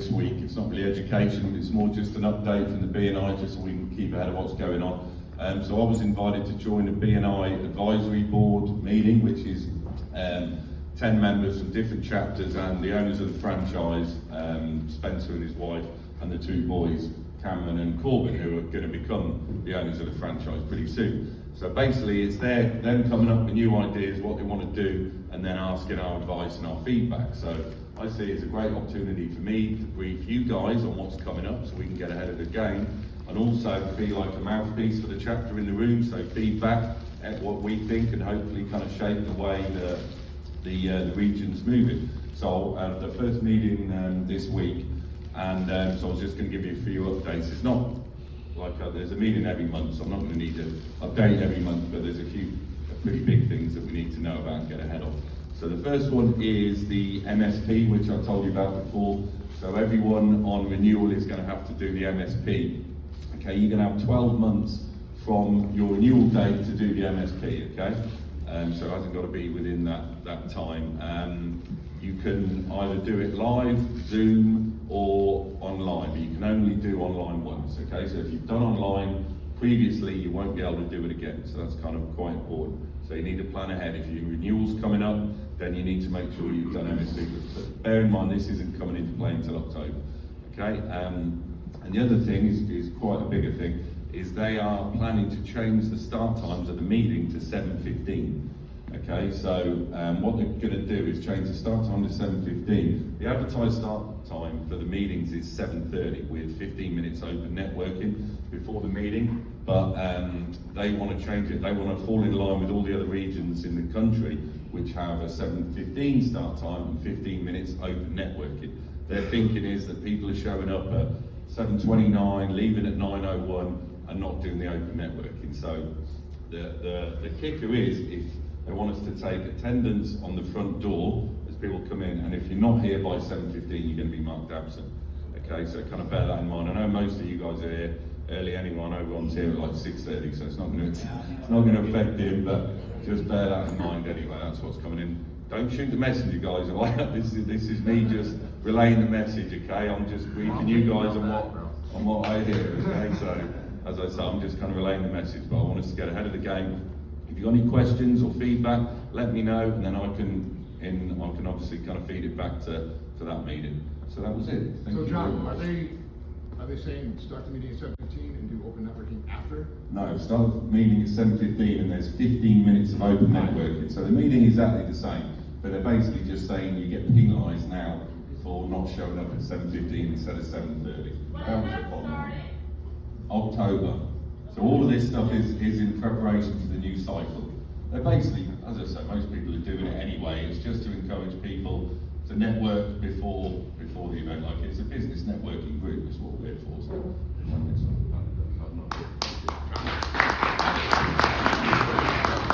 this week. It's not really education, it's more just an update from the BNI, just so we can keep ahead of what's going on. So I was invited to join the BNI advisory board meeting, which is 10 members from different chapters and the owners of the franchise, Spencer and his wife, and the two boys, Cameron and Corbin, who are going to become the owners of the franchise pretty soon. So basically it's them coming up with new ideas, what they want to do, and then asking our advice and our feedback. So I see it's a great opportunity for me to brief you guys on what's coming up so we can get ahead of the game, and also be like a mouthpiece for the chapter in the room, so feedback at what we think and hopefully kind of shape the way the region's moving. So the first meeting this week, and so I was just going to give you a few updates. It's not like there's a meeting every month, so I'm not going to need to update every month, but there's a few pretty big things that we need to know about and get ahead of. So the first one is the MSP, which I told you about before. So everyone on renewal is going to have to do the MSP. Okay, you're going to have 12 months from your renewal date to do the MSP, okay? So it hasn't got to be within that time. You can either do it live, Zoom, or online, but you can only do online once, okay? So if you've done online previously, you won't be able to do it again, so that's kind of quite important. So you need to plan ahead. If your renewal's coming up, then you need to make sure you've done MSP. But bear in mind, this isn't coming into play until October, okay? And the other thing is quite a bigger thing, is they are planning to change the start times of the meeting to 7:15. Okay, so what they're going to do is change the start time to 7:15. The advertised start time for the meetings is 7:30 with 15 minutes open networking before the meeting, but they want to change it. They want to fall in line with all the other regions in the country which have a 7:15 start time and 15 minutes open networking. Their thinking is that people are showing up at 7:29, leaving at 9:01 and not doing the open networking. So the kicker is, if they want us to take attendance on the front door as people come in, and if you're not here by 7:15, you're going to be marked absent. Okay, so kind of bear that in mind. I know most of you guys are here early anyway. I know everyone's here at like 6:30, so it's not going to affect him, but just bear that in mind anyway. That's what's coming in. Don't shoot the messenger, guys. This is me just relaying the message. Okay, I'm just briefing you guys on what I hear. Okay, so as I say, I'm just kind of relaying the message, but I want us to get ahead of the game. If you've got any questions or feedback, let me know, and then I can obviously kind of feed it back to that meeting. So that was it. Thank you. So John, are they saying start the meeting at 7:15 and do open networking after? No, start the meeting at 7:15 and there's 15 minutes of open networking. So the meeting is exactly the same, but they're basically just saying you get penalised now for not showing up at 7:15 instead of 7:30. That was the problem. October. So all of this stuff is in preparation for the new cycle. They're basically, as I said, most people are doing it anyway. It's just to encourage people to network before the event. Like, it's a business networking